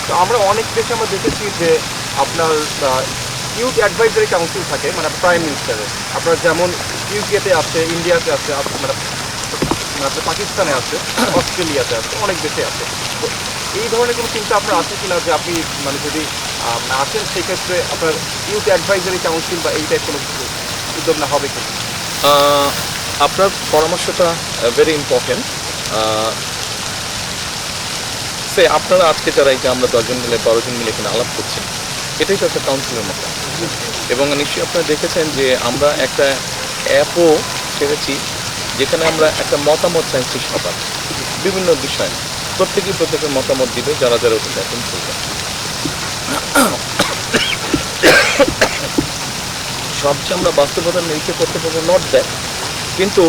তো আমরা অনেক দেশে আমরা দেখেছি যে আপনার ইউথ অ্যাডভাইজারি কাউন্সিল থাকে, মানে প্রাইম মিনিস্টারের। আপনার যেমন ইউকেতে আছে, ইন্ডিয়াতে আছে, মানে আপনার পাকিস্তানে আছে, অস্ট্রেলিয়াতে আছে, অনেক দেশে আছে। তো এই ধরনের কোনো চিন্তা আপনার আছে কিনা যে আপনি মানে যদি আসেন সেক্ষেত্রে আপনার ইউথ অ্যাডভাইজারি কাউন্সিল বা এই টাইপ কোনো কিছু উদ্যোগ না হবে কি? আপনার পরামর্শটা ভেরি ইম্পর্টেন্ট। সে আপনারা আজকে যারা এই যে আমরা 10 জন মিলে 12 জন মিলে এখানে আলাপ করছি, এটাই তো একটা কাউন্সিলের মতো। এবং নিশ্চয়ই আপনারা দেখেছেন যে আমরা একটা অ্যাপও ছেড়েছি যেখানে আমরা একটা মতামত চাইছি সবার বিভিন্ন বিষয়ে। প্রত্যেকের মতামত দিবে যারা যারা ওটা দেখেন করবে। সব যে আমরা বাস্তবতার নিরীক্ষা করতে পারবো নট দ্যাট, কিন্তু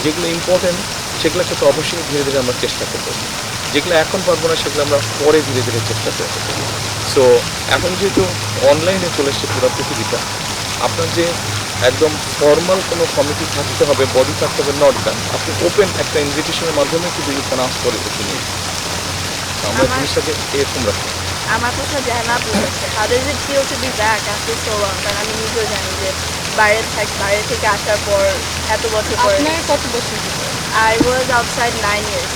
যেগুলো ইম্পর্টেন্ট সেগুলোকে তো অবশ্যই ধীরে ধীরে আমরা চেষ্টা করবো। যেগুলো এখন পারবো না সেগুলো আমরা পরে ধীরে ধীরে চেষ্টা করতে পারবো। সো এখন যেহেতু অনলাইনে চলে এসছে পুরো পৃথিবীটা, আপনার যে একদম ফর্মাল কোনো কমিটি থাকতে হবে, বডি থাকতে হবে, নট দ্যাট। আপনি ওপেন একটা ইনভিটেশনের মাধ্যমে কিন্তু you can ask for opinion. আমরা জিনিসটাকে এরকম রাখি। আমার কথা জানা বলেছে how does it feel to be back after so long? কারণ আমি নিজেও জানি যে বাইরে থেকে আসার পর এত বছর পরে। আপনার কত বছর? I was outside 9 years.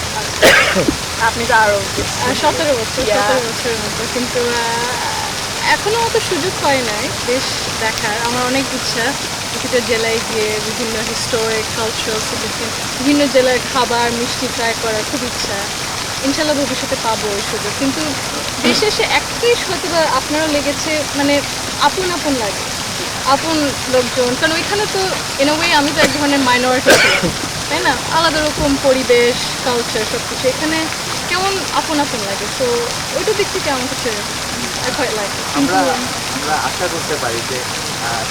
আপনি তো আরো 17 বছর। Yeah. 17 বছরের মতো, কিন্তু এখনো অত সুযোগ হয় নাই দেশ দেখার। আমার অনেক ইচ্ছা প্রতিটা জেলায় গিয়ে বিভিন্ন হিস্টোরিক কালচারাল বিভিন্ন জেলার খাবার মিষ্টি ট্রাই করার খুব ইচ্ছা। ইনশাল্লাহ ভবিষ্যতে পাবো ওই সুযোগ। কিন্তু দেশে এসে একটাই হয়তো বা আপনারও লেগেছে, মানে আপন আপন লাগে, আপন লোকজন। কারণ ওইখানে তো ইন আ ওয়ে আমি তো এক ধরনের মাইনরিটি ছিলাম, তাই না? আলাদা রকম পরিবেশ, কালচার, সব কিছু এখানে কেমন আপন আপন লাগে। তো ওইটা দিক থেকে আমার কাছে ভয় লাগে। আমরা আশা করতে পারি যে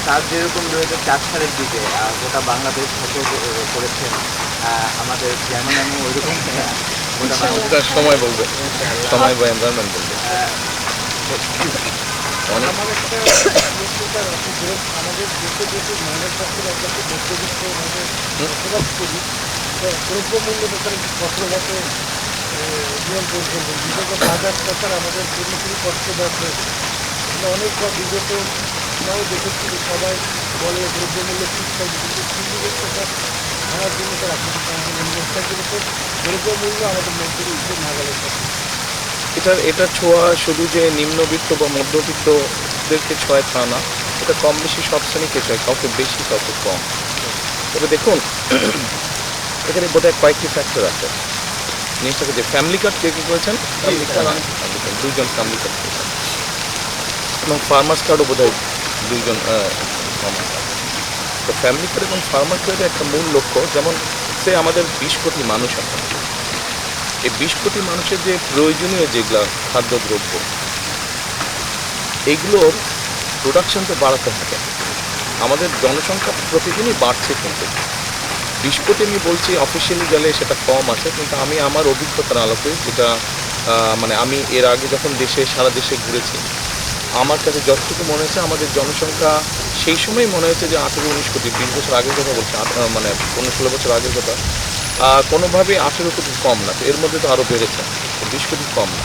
তার যেরকম 2004 সালের দিকে গোটা বাংলাদেশ সফর করেছেন আমাদের চেয়ারম্যান, আমি ওইরকম গোটা বাংলাদেশ সময় বলবে, সময় বা এনভায়রনমেন্ট বলবে। অনেক আমাদের দেশে যেহেতু মানব স্বাস্থ্যের একটা মধ্যবিত্ত বসবাস করি, দ্রব্যমূল্য ব্যাপারে কঠোরভাবে নিয়ন্ত্রণ করবেন। বিগত বাজার প্রচার আমাদের পুরোপুরি কষ্টদায়ক হয়েছে। আমরা অনেকবার বিগত আমরাও দেখেছি যে সবাই বলে দ্রব্যমূল্য ঠিক থাকবে, কিন্তু চিন্তা ভাড়ার জন্য তো রাখি কিন্তু দ্রব্যমূল্য আমাদের মধ্যে উঠে না গেলে এটা ছোঁয়া শুধু যে নিম্নবিত্ত বা মধ্যবিত্তদেরকে ছোঁয় তা না, এটা কম বেশি সব শ্রেণীকে ছোঁয়, কাউকে বেশি কাউকে কম। তবে দেখুন এখানে বোধহয় কয়েকটি ফ্যাক্টর আছে জিনিসটাকে। যে ফ্যামিলি কার্ড কে করেছেন, দুইজন ফ্যামিলি কার্ড করেছেন, এবং ফার্মার্স কার্ডও বোধহয় দুইজন ফার্মার্স কার্ড। তো ফ্যামিলি কার্ড এবং ফার্মার কার্ডের একটা মূল লক্ষ্য, যেমন সে আমাদের 20 কোটি মানুষ আছে, এই 20 কোটি মানুষের যে প্রয়োজনীয় যেগুলো খাদ্যদ্রব্য, এইগুলোর প্রোডাকশন তো বাড়াতে হবে। আমাদের জনসংখ্যা প্রতিদিনই বাড়ছে, কিন্তু 20 কোটি আমি বলছি, অফিসিয়ালি গেলে সেটা কম আছে, কিন্তু আমি আমার অভিজ্ঞতার আলোকে যেটা মানে আমি এর আগে যখন সারা দেশে ঘুরেছি, আমার কাছে যতটুকু মনে হয়েছে আমাদের জনসংখ্যা সেই সময় মনে হয়েছে যে 18-19 কোটি। 20 বছর আগের কথা বলছি, মানে 15-16 বছর আগের কথা। কোনোভাবেই 18 কোটি কম না, এর মধ্যে তো আরও বেড়েছে। 20 কোটি কম না।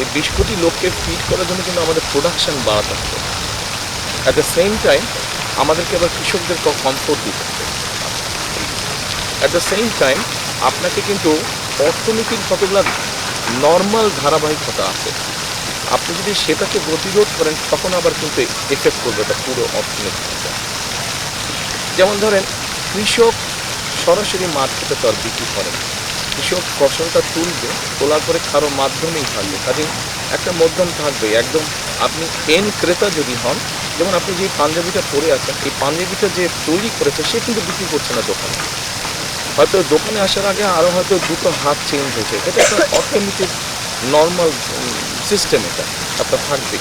এই 20 কোটি লোককে ফিড করার জন্য কিন্তু আমাদের প্রোডাকশান বাড়াতে হবে। অ্যাট দ্য সেম টাইম আমাদেরকে আবার কৃষকদেরকে কমফোর্ট দিতে হবে। অ্যাট দ্য সেম টাইম আপনাকে কিন্তু অর্থনীতির কতগুলো নর্মাল ধারাবাহিকতা আছে, আপনি যদি সেটাকে প্রতিরোধ করেন তখন আবার কিন্তু এফেক্ট করবে এটা পুরো অর্থনীতিতে। যেমন ধরেন কৃষক সরাসরি মার্কেটে তো আর বিক্রি করে না, কৃষক ফসলটা তোলার পরে কারো মাধ্যমেই থাকবে, কাজে একটা মধ্যম থাকবে। একদম আপনি এন ক্রেতা যদি হন, যেমন আপনি যে পাঞ্জাবিটা পরে আছেন, এই পাঞ্জাবিটা যে তৈরি করেছে সে কিন্তু বিক্রি করছে না দোকানে, হয়তো দোকানে আসার আগে আরও হয়তো দুটো হাত চেঞ্জ হয়েছে। এটা একটা অর্থনীতির নর্মাল সিস্টেম, এটা আপনার থাকবে।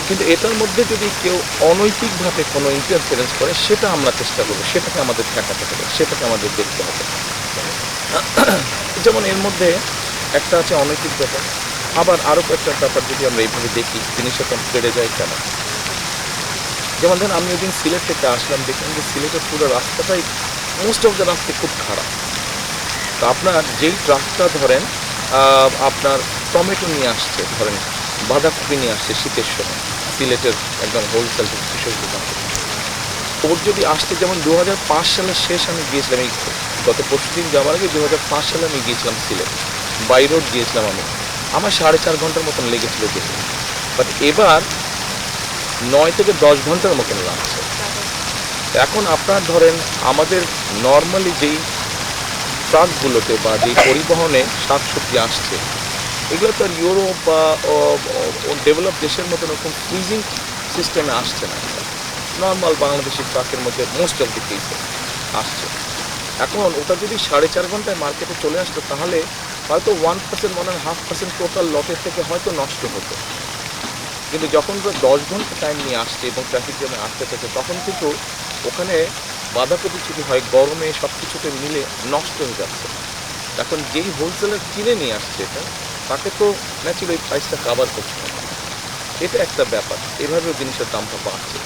কিন্তু এটার মধ্যে যদি কেউ অনৈতিকভাবে কোনো ইন্টারফারেন্স করে, সেটা আমরা চেষ্টা করবো, সেটাকে আমাদের ঠেকাতে হবে, সেটাকে আমাদের দেখতে হবে। যেমন এর মধ্যে একটা আছে অনৈতিক ব্যাপার, আবার আরও কয়েকটা ব্যাপার যদি আমরা এইভাবে দেখি জিনিসটা কম বেড়ে যায় কেন। যেমন ধরেন আমি ওই দিন সিলেট থেকে আসলাম, দেখলাম যে সিলেটের পুরো রাস্তাটাই মোস্ট অফ দ্য রাস্তা খুব খারাপ। তো আপনার যেই ট্রাকটা ধরেন আপনার টমেটো নিয়ে আসছে, ধরেন বাঁধাকপি নিয়ে আসছে শীতের সময়, সিলেটের একদম হোলসেল কৃষক দোকান থেকে। ওর যদি আসতে, যেমন 2005 সালের শেষ আমি গিয়েছিলাম, এই গত পরশুদিন যাওয়ার আগে 2005 সালে আমি গিয়েছিলাম সিলেট, বাই রোড গিয়েছিলাম আমি, আমার 4.5 ঘন্টার মতন লেগেছিল যেতে। বাট এবার 9 থেকে 10 ঘন্টার মতন লাগছে। এখন আপনার ধরেন আমাদের নর্মালি যেই ট্রাকগুলোতে বা যেই পরিবহনে শাকসবজি আসছে, এগুলো তো আর ইউরোপ বা ডেভেলপ দেশের মতো এরকম ফ্রিজিং সিস্টেমে আসছে না, নর্মাল বাংলাদেশি ট্রাকের মধ্যে মোস্ট অফ দি কেসে আসছে। এখন ওটা যদি 4.5 ঘন্টায় মার্কেটে চলে আসতো, তাহলে হয়তো 1% মনে হয় 0.5% টোটাল লটের থেকে হয়তো নষ্ট হতো। কিন্তু যখন 10 ঘন্টা টাইম নিয়ে আসছে এবং ট্রাফিক জ্যামে আসতে থাকে, তখন কিন্তু ওখানে বাঁধাকপি যদি হয় গরমে সব কিছুতে মিলে নষ্ট হয়ে যাচ্ছে। এখন যেই হোলসেলার কিনে নিয়ে আসছে এটা, তাকে তো ন্যাচুরালি প্রাইসটা কাভার করতে হবে, এটা একটা ব্যাপার। এভাবেও জিনিসের দামটা বাড়ছে।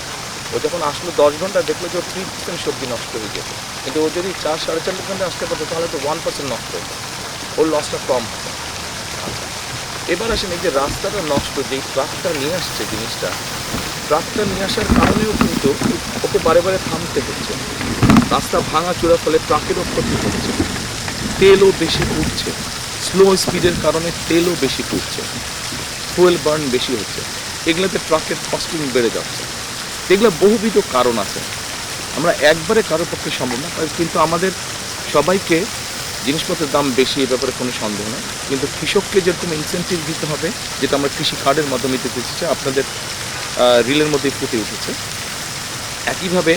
ও যখন আসলো 10 ঘন্টা, দেখলো যে 3% সবজি নষ্ট হয়ে যেত, কিন্তু ও যদি 4-4.5 ঘন্টা আসতে পারতো, তাহলে তো 1% নষ্ট হতো, ওর লসটা কম হতো। এবার আসেন এই যে রাস্তাটা নষ্ট, যেই ট্রাকটা নিয়ে আসছে জিনিসটা, ট্রাকটা নিয়ে আসার কারণেও কিন্তু ওকে বারে বারে থামতে হচ্ছে। রাস্তা ভাঙা চূড়া ফলে ট্রাকেরও ক্ষতি হচ্ছে, তেলও বেশি পুড়ছে, স্লো স্পিডের কারণে তেলও বেশি পুড়ছে, ফুয়েল বার্ন বেশি হচ্ছে, এগুলোতে ট্রাকের কস্টিং বেড়ে যাচ্ছে। এগুলো বহুবিধ কারণ আছে, আমরা একবারে কারোর পক্ষে সম্ভব না, কিন্তু আমাদের সবাইকে জিনিসপত্রের দাম বেশি, এ ব্যাপারে কোনো সন্দেহ নেই। কিন্তু কৃষককে যেরকম ইনসেন্টিভ দিতে হবে, যেটা আমরা কৃষি কার্ডের মাধ্যমে দিতে এসেছি, আপনাদের রিলের মধ্যেই ফুটে উঠেছে, একইভাবে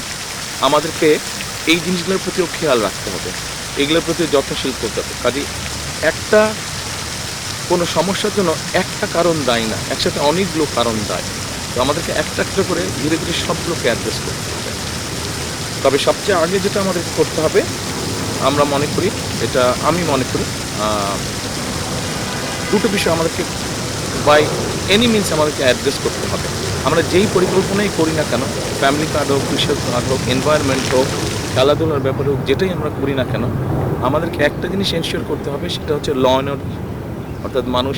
আমাদেরকে এই জিনিসগুলোর প্রতিও খেয়াল রাখতে হবে, এগুলোর প্রতি যত্নশীল করতে হবে। কাজে একটা কোনো সমস্যার জন্য একটা কারণ দায়ী না, একসাথে অনেকগুলো কারণ দায়ী। তো আমাদেরকে একটা একটা করে ধীরে ধীরে সবগুলোকে অ্যাড্রেস করতে হবে। তবে সবচেয়ে আগে যেটা আমাদেরকে করতে হবে, আমরা মনে করি, এটা আমি মনে করি, দুটো বিষয় আমাদেরকে বাই এনি মিনস আমাদেরকে অ্যাড্রেস করতে হবে। আমরা যেই পরিকল্পনাই করি না কেন, ফ্যামিলি কার্ড হোক, কৃষক কার্ড হোক, এনভায়রনমেন্ট হোক, খেলাধুলার ব্যাপারে হোক, যেটাই আমরা করি না কেন, আমাদেরকে একটা জিনিস এনশিওর করতে হবে, সেটা হচ্ছে ল অ্যান্ড অর্ডার। অর্থাৎ মানুষ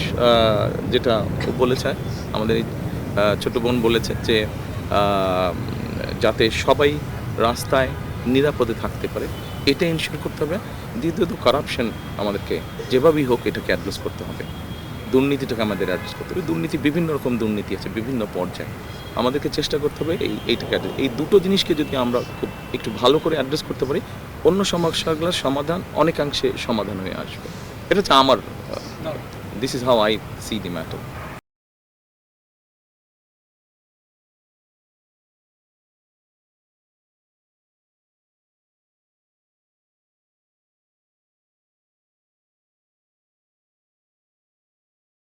যেটা বলেছে, আমাদের এই ছোটো বোন বলেছে যে যাতে সবাই রাস্তায় নিরাপদে থাকতে পারে, এটা এনশিওর করতে হবে। দ্বিতীয়ত কারাপশন আমাদেরকে যেভাবেই হোক এটাকে অ্যাড্রেস করতে হবে, দুর্নীতিটাকে আমাদের অ্যাড্রেস করতে হবে। দুর্নীতি, বিভিন্ন রকম দুর্নীতি আছে বিভিন্ন পর্যায়ে, আমাদেরকে চেষ্টা করতে হবে এইটাকে অ্যাড্রেস। এই দুটো জিনিসকে যদি আমরা খুব একটু ভালো করে অ্যাড্রেস করতে পারি, অন্য সমস্যাগুলোর সমাধান অনেকাংশে সমাধান হয়ে আসবে। এটা হচ্ছে আমার, this is how I see the matter.